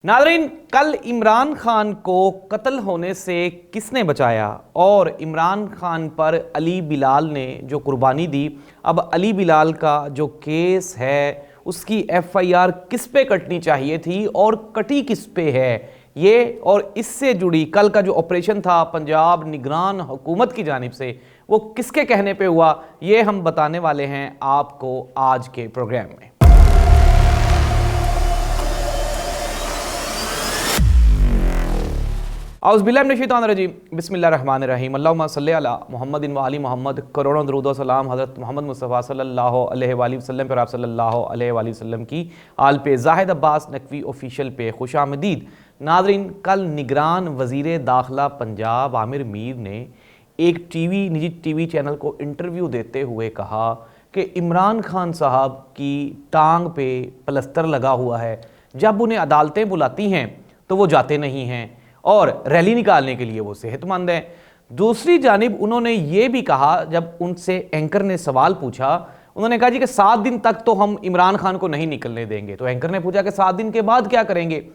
Nadreen, कल इमरान खान को कत्ल होने से किसने बचाया और इमरान खान पर अली बिलाल ने जो कुर्बानी दी, अब अली बिलाल का जो केस है उसकी एफआईआर किस पे कटनी चाहिए थी और कटी किस पे है, ये और इससे जुड़ी कल का जो ऑपरेशन था पंजाब निगरान हुकूमत की जानिब से वो किसके कहने पे हुआ, ये हम बताने वाले हैं आपको आज के प्रोग्राम में। औज़ुबिल्लाहिमिनश्शैतानिर्रजीम, बिस्मिल्लाहिर्रहमानिर्रहीम, अल्लाहुम्मा सल्लि अला मुहम्मदिन व आलि मुहम्मद, करोड़ों दरूद व सलाम हज़रत मोहम्मद मुस्तफ़ा सल्लल्लाहु अलैहि वसल्लम पर, आप सल्लल्लाहु अलैहि वसल्लम की आल पे। ज़ाहिद अब्बास नकवी ऑफिशियल पे खुशामदीद। नादरीन, कल निगरान वज़ीर दाखिला पंजाब आमिर मीर ने एक निजी टीवी चैनल को इंटरव्यू देते हुए कहा कि इमरान खान साहब की टांग पे प्लस्तर लगा हुआ है, जब उन्हें अदालतें बुलाती हैं तो वो जाते नहीं हैं और रैली निकालने के लिए वो सेहतमंद हैं। दूसरी जानिब उन्होंने ये भी कहा, जब उनसे एंकर ने सवाल पूछा, उन्होंने कहा जी कि 7 दिन तक तो हम इमरान खान को नहीं निकलने देंगे। तो एंकर ने पूछा कि 7 दिन के बाद क्या करेंगे?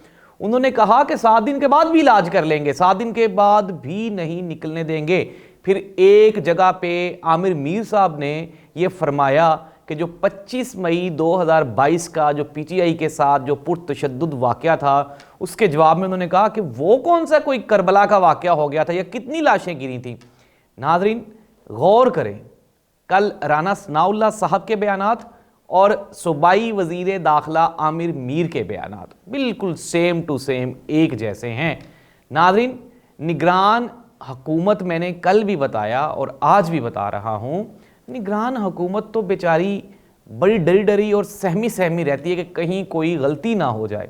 उन्होंने कहा कि 7 दिन के बाद भी इलाज कर लेंगे, 7 दिन के बाद भी नहीं निकलने देंगे। फिर एक जगह पे आमिर मीर साहब ने यह फरमाया कि जो 25 मई 2022 का जो पीटीआई के साथ जो पुरतशद्दुद वाक़या था, उसके जवाब में उन्होंने कहा कि वो कौन सा कोई करबला का वाक़या हो गया था या कितनी लाशें गिरी थी। नादरीन, गौर करें, कल राना सनाउल्लाह साहब के बयानात और सूबाई वज़ीर दाखिला आमिर मीर के बयानात बिल्कुल सेम टू सेम एक जैसे हैं। नादरीन, निगरान हुकूमत, मैंने कल भी बताया और आज भी बता रहा हूँ, निगरान हुकूमत तो बेचारी बड़ी डरी डरी और सहमी सहमी रहती है कि कहीं कोई गलती ना हो जाए।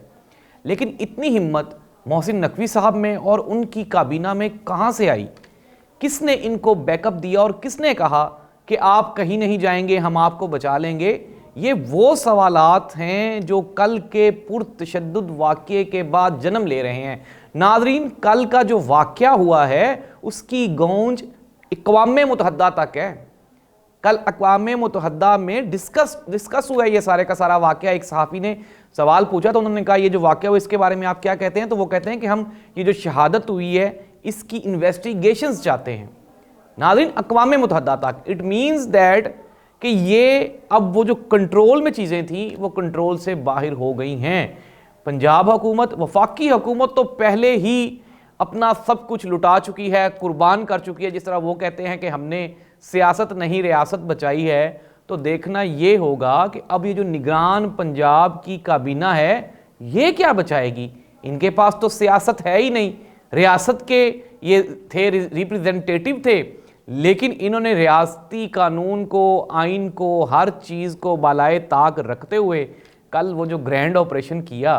लेकिन इतनी हिम्मत मोहसिन नकवी साहब में और उनकी काबीना में कहाँ से आई? किसने इनको बैकअप दिया और किसने कहा कि आप कहीं नहीं जाएंगे, हम आपको बचा लेंगे? ये वो सवालात हैं जो कल के पुरतशद्दुद वाक़ये के बाद जन्म ले रहे हैं। नादरीन, कल का जो वाक़या हुआ है उसकी गूंज अक़वाम मुत्तहिदा तक है। कल अक़वाम मुत्तहिदा में डिस्कस हुआ ये सारे का सारा वाक़या। एक सहाफ़ी ने सवाल पूछा तो उन्होंने कहा ये जो वाक़या हुआ इसके बारे में आप क्या कहते हैं? तो वो कहते हैं कि हम ये जो शहादत हुई है इसकी इन्वेस्टिगेशंस चाहते हैं। नाज़रीन, अक़वाम मुत्तहिदा तक, इट मीन्स दैट कि ये अब वो जो कंट्रोल में चीज़ें थी वो कंट्रोल से बाहर हो गई हैं। पंजाब हुकूमत, वफाकी हुकूमत तो पहले ही अपना सब कुछ लुटा चुकी है, कुर्बान कर चुकी है। जिस तरह वो कहते हैं कि हमने सियासत नहीं रियासत बचाई है, तो देखना ये होगा कि अब ये जो निगरान पंजाब की काबीना है ये क्या बचाएगी। इनके पास तो सियासत है ही नहीं, रियासत के ये थे, रिप्रेजेंटेटिव थे, लेकिन इन्होंने रियासती कानून को, आइन को, हर चीज़ को बालाए ताक रखते हुए कल वो जो ग्रैंड ऑपरेशन किया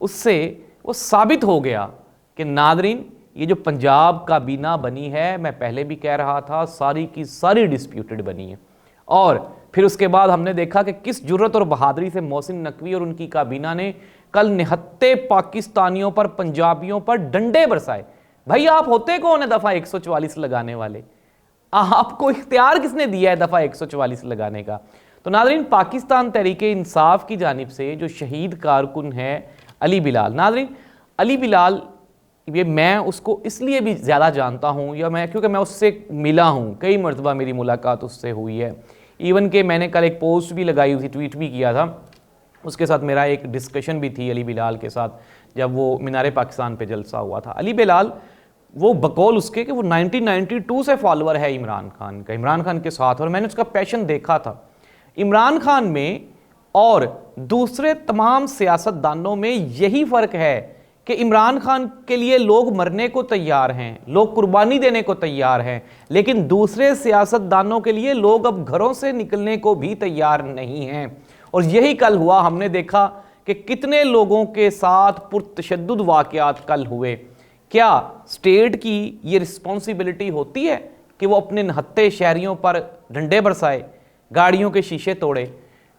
उससे वो साबित हो गया कि नादरीन, ये जो पंजाब काबीना बनी है, मैं पहले भी कह रहा था, सारी की सारी डिस्प्यूटेड बनी है। और फिर उसके बाद हमने देखा कि किस जुर्रत और बहादुरी से मोहसिन नकवी और उनकी काबीना ने कल निहत्ते पाकिस्तानियों पर, पंजाबियों पर डंडे बरसाए। भाई, आप होते कौन है दफ़ा 144 लगाने वाले? आपको इख्तियार किसने दिया है दफ़ा 144 लगाने का? तो नादरीन, पाकिस्तान तहरीक इंसाफ की जानिब से जो शहीद कारकुन है अली बिलाल, नादरीन अली बिलाल, ये मैं उसको इसलिए भी ज़्यादा जानता हूँ क्योंकि मैं उससे मिला हूँ, कई मरतबा मेरी मुलाकात उससे हुई है। इवन कि मैंने कल एक पोस्ट भी लगाई हुई थी, ट्वीट भी किया था, उसके साथ मेरा एक डिस्कशन भी थी अली बिलाल के साथ जब वो मीनार पाकिस्तान पे जलसा हुआ था। अली बिलाल, वो बकौल उसके कि वो 1992 से फॉलोअर है इमरान खान का, इमरान खान के साथ, और मैंने उसका पैशन देखा था। इमरान खान में और दूसरे तमाम सियासतदानों में यही फ़र्क है कि इमरान खान के लिए लोग मरने को तैयार हैं, लोग कुर्बानी देने को तैयार हैं, लेकिन दूसरे सियासतदानों के लिए लोग अब घरों से निकलने को भी तैयार नहीं हैं। और यही कल हुआ। हमने देखा कि कितने लोगों के साथ पुरतशद्दुद वाक़यात कल हुए। क्या स्टेट की ये रिस्पॉन्सिबिलिटी होती है कि वो अपने निहत्ते शहरियों पर डंडे बरसाए, गाड़ियों के शीशे तोड़े?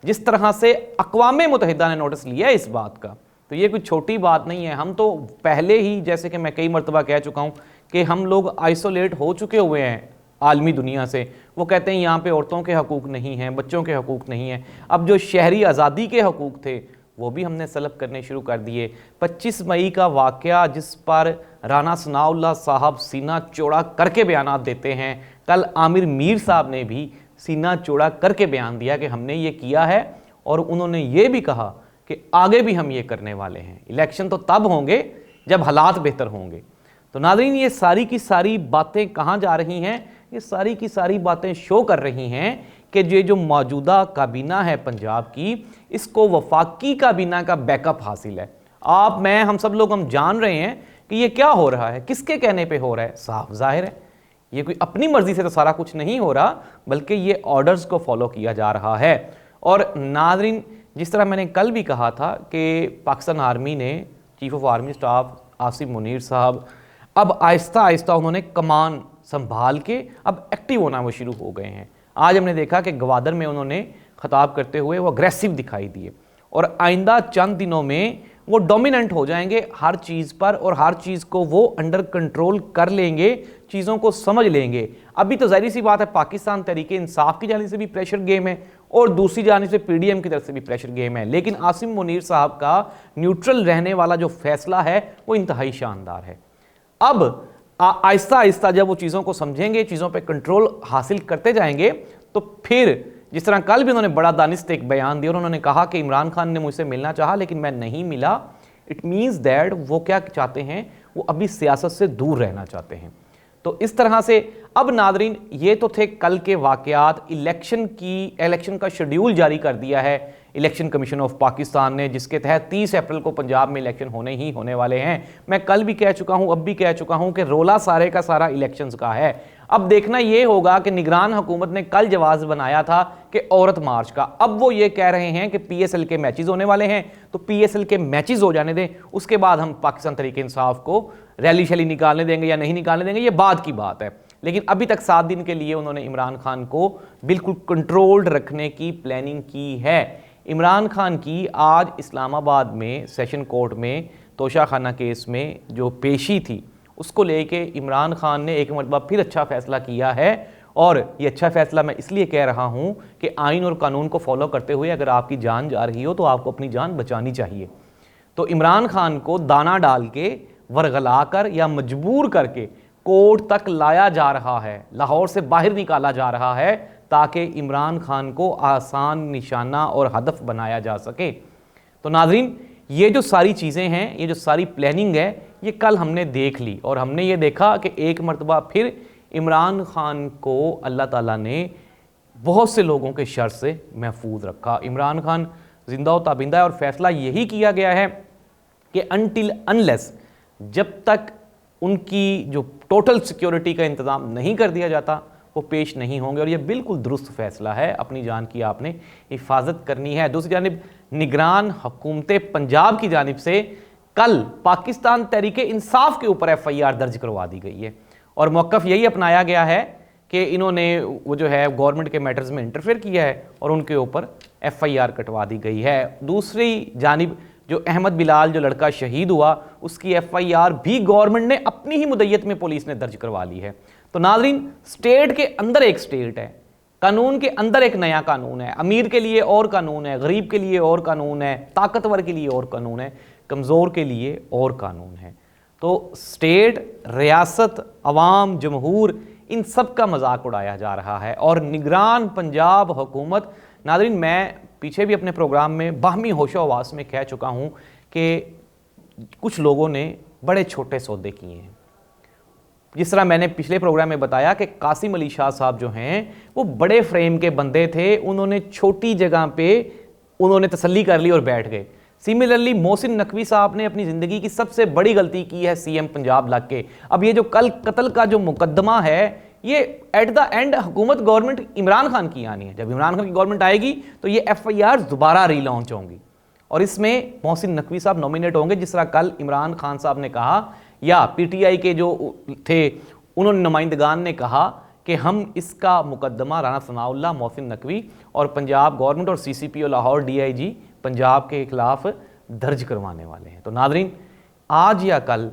जिस तरह से अक़वाम मुत्तहिदा ने नोटिस लिया है इस बात का, तो ये कोई छोटी बात नहीं है। हम तो पहले ही, जैसे कि मैं कई मरतबा कह चुका हूँ, कि हम लोग आइसोलेट हो चुके हुए हैं आलमी दुनिया से। वो कहते हैं यहाँ पे औरतों के हकूक़ नहीं हैं, बच्चों के हकूक़ नहीं हैं। अब जो शहरी आज़ादी के हकूक़ थे वो भी हमने सलब करने शुरू कर दिए। 25 मई का वाक़या जिस पर राना सनाउल्लाह साहब सीना चौड़ा करके बयानात देते हैं, कल आमिर मीर साहब ने भी सीना चौड़ा करके बयान दिया कि हमने ये किया है, और उन्होंने ये भी कहा कि आगे भी हम ये करने वाले हैं। इलेक्शन तो तब होंगे जब हालात बेहतर होंगे। तो नाज़रीन, ये सारी की सारी बातें कहाँ जा रही हैं? ये सारी की सारी बातें शो कर रही हैं कि ये जो मौजूदा काबीना है पंजाब की, इसको वफाकी काबीना का बैकअप हासिल है। आप, मैं, हम सब लोग हम जान रहे हैं कि ये क्या हो रहा है, किसके कहने पे हो रहा है। साफ जाहिर है ये कोई अपनी मर्जी से तो सारा कुछ नहीं हो रहा, बल्कि ये ऑर्डर्स को फॉलो किया जा रहा है। और नाज़रीन, जिस तरह मैंने कल भी कहा था कि पाकिस्तान आर्मी ने, chief of army staff Asim Munir साहब, अब आहिस्ता आहिस्ता उन्होंने कमान संभाल के अब एक्टिव होना वो शुरू हो गए हैं। आज हमने देखा कि गवादर में उन्होंने खिताब करते हुए वो अग्रेसिव दिखाई दिए, और आइंदा चंद दिनों में वो डोमिनेंट हो जाएंगे हर चीज़ पर, और हर चीज़ को वो अंडर कंट्रोल कर लेंगे, चीज़ों को समझ लेंगे। अभी तो जाहिर सी बात है पाकिस्तान तहरीके इंसाफ की जानिब से भी प्रेशर गेम है, और दूसरी जानिब से पीडीएम की तरफ से भी प्रेशर गेम है। लेकिन आसिम मुनीर साहब का न्यूट्रल रहने वाला जो फैसला है वो इंतहाई शानदार है। अब आहिस्ता आहिस्ता जब वो चीज़ों को समझेंगे, चीज़ों पे कंट्रोल हासिल करते जाएंगे, तो फिर जिस तरह कल भी उन्होंने बड़ा दानिस्त एक बयान दिया और उन्होंने कहा कि इमरान खान ने मुझसे मिलना चाहा लेकिन मैं नहीं मिला, इट मीन्स दैट वो क्या चाहते हैं, वो अभी सियासत से दूर रहना चाहते हैं। तो इस तरह से अब नादरीन, ये तो थे कल के वाक़यात। इलेक्शन का शेड्यूल जारी कर दिया है इलेक्शन कमीशन ऑफ पाकिस्तान ने, जिसके तहत 30 अप्रैल को पंजाब में इलेक्शन होने ही होने वाले हैं। मैं कल भी कह चुका हूं, अब भी कह चुका हूं कि रोला सारे का सारा इलेक्शंस का है। अब देखना यह होगा कि निगरान हुकूमत ने कल जवाब बनाया था कि औरत मार्च का, अब वो ये कह रहे हैं कि पीएसएल के मैचेस होने वाले हैं, तो पीएसएल के मैचेस हो जाने दें, उसके बाद हम पाकिस्तान तहरीक इंसाफ को रैली शैली निकालने देंगे या नहीं निकालने देंगे, ये बाद की बात है। लेकिन अभी तक 7 दिन के लिए उन्होंने इमरान खान को बिल्कुल कंट्रोल्ड रखने की प्लानिंग की है। इमरान खान की आज इस्लामाबाद में सेशन कोर्ट में तोशा खाना केस में जो पेशी थी, उसको लेके इमरान खान ने एक मरतबा फिर अच्छा फैसला किया है। और ये अच्छा फैसला मैं इसलिए कह रहा हूँ कि आइन और कानून को फॉलो करते हुए अगर आपकी जान जा रही हो तो आपको अपनी जान बचानी चाहिए। तो इमरान खान को दाना डाल के, वरगला कर या मजबूर करके कोर्ट तक लाया जा रहा है, लाहौर से बाहर निकाला जा रहा है, ताकि इमरान खान को आसान निशाना और हदफ बनाया जा सके। तो नाज़रीन, ये जो सारी चीज़ें हैं, ये जो सारी प्लानिंग है, ये कल हमने देख ली, और हमने ये देखा कि एक मरतबा फिर इमरान खान को अल्लाह ताला ने बहुत से लोगों के शर से महफूज रखा। इमरान खान जिंदा व ताबिंदा है, और फैसला यही किया गया है कि अनटिल अनलेस, जब तक उनकी जो टोटल सिक्योरिटी का इंतज़ाम नहीं कर दिया जाता, वो पेश नहीं होंगे। और ये बिल्कुल दुरुस्त फैसला है, अपनी जान की आपने हिफाजत करनी है। दूसरी जानिब निगरान हुकूमत पंजाब की जानिब से कल पाकिस्तान तहरीक इंसाफ के ऊपर FIR दर्ज करवा दी गई है, और मौक़िफ़ यही अपनाया गया है कि इन्होंने वो जो है गवर्नमेंट के मैटर्स में इंटरफेयर किया है, और उनके ऊपर FIR कटवा दी गई है। दूसरी जानिब जो अहमद बिलाल जो लड़का शहीद हुआ, उसकी FIR भी गवर्नमेंट ने अपनी ही मुद्दत में पुलिस ने दर्ज करवा ली है। तो नाज़रीन, स्टेट के अंदर एक स्टेट है, कानून के अंदर एक नया कानून है। अमीर के लिए और कानून है, गरीब के लिए और कानून है, ताकतवर के लिए और कानून है, कमज़ोर के लिए और कानून है। तो स्टेट, रियासत, अवाम, जमहूर, इन सब का मजाक उड़ाया जा रहा है। और निगरान पंजाब हुकूमत, नाज़रीन, मैं पीछे भी अपने प्रोग्राम में बाहमी होशो हवास में कह चुका हूँ कि कुछ लोगों ने बड़े छोटे सौदे किए हैं। जिस तरह मैंने पिछले प्रोग्राम में बताया कि कासिम अली शाह साहब जो हैं वो बड़े फ्रेम के बंदे थे, उन्होंने छोटी जगह पे उन्होंने तसल्ली कर ली और बैठ गए। सिमिलरली मोहसिन नकवी साहब ने अपनी ज़िंदगी की सबसे बड़ी गलती की है CM पंजाब लग के। अब ये जो कल कत्ल का जो मुकदमा है, ये एट द एंड हुकूमत गवर्नमेंट इमरान खान की आनी है। जब इमरान खान की गवर्नमेंट आएगी तो ये FIR दोबारा रीलॉन्च होंगी, और इसमें मोहसिन नकवी साहब नॉमिनेट होंगे। जिस तरह कल इमरान खान साहब ने कहा, या PTI के जो थे उन्होंने नुमाइंदगान ने कहा कि हम इसका मुकदमा राना सनाउल्लाह, मोहसिन नकवी और पंजाब गवर्नमेंट और CCP और लाहौर DIG पंजाब के खिलाफ दर्ज करवाने वाले हैं। तो नाज़रीन, आज या कल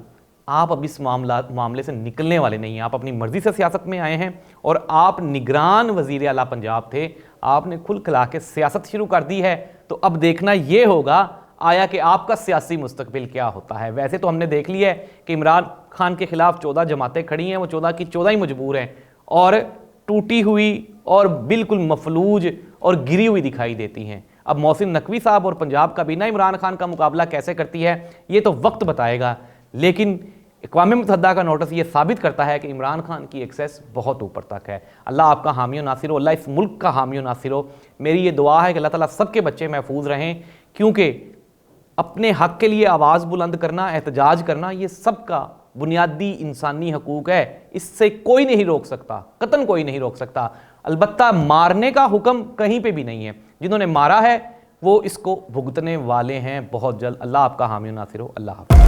आप अब इस मामले से निकलने वाले नहीं हैं। आप अपनी मर्जी से सियासत में आए हैं, और आप निगरान वज़ीर आला पंजाब थे, आपने खुल खिला के सियासत शुरू कर दी है। तो अब देखना ये होगा आया कि आपका सियासी मुस्तकबिल क्या होता है। वैसे तो हमने देख लिया है कि इमरान खान के खिलाफ 14 जमातें खड़ी हैं, वो 14 की 14 ही मजबूर हैं और टूटी हुई और बिल्कुल मफलूज और गिरी हुई दिखाई देती हैं। अब मोहसिन नकवी साहब और पंजाब काबीना इमरान खान का मुकाबला कैसे करती है ये तो वक्त बताएगा, लेकिन अक़वाम मुत्तहिदा का नोटिस ये साबित करता है कि इमरान खान की एक्सेस बहुत ऊपर तक है। अल्लाह आपका हामी और नासिर हो, अल्लाह इस मुल्क का हामी और नासिर हो। मेरी ये दुआ है कि अल्लाह ताला सबके बच्चे महफूज रहें, क्योंकि अपने हक़ के लिए आवाज़ बुलंद करना, एहतजाज करना, ये सबका बुनियादी इंसानी हकूक़ है। इससे कोई नहीं रोक सकता, कतन कोई नहीं रोक सकता। अलबत्ता मारने का हुक्म कहीं पे भी नहीं है। जिन्होंने मारा है वो इसको भुगतने वाले हैं बहुत जल्द। अल्लाह आपका हामी और नासिर हो। अल्लाह हाफ़िज़।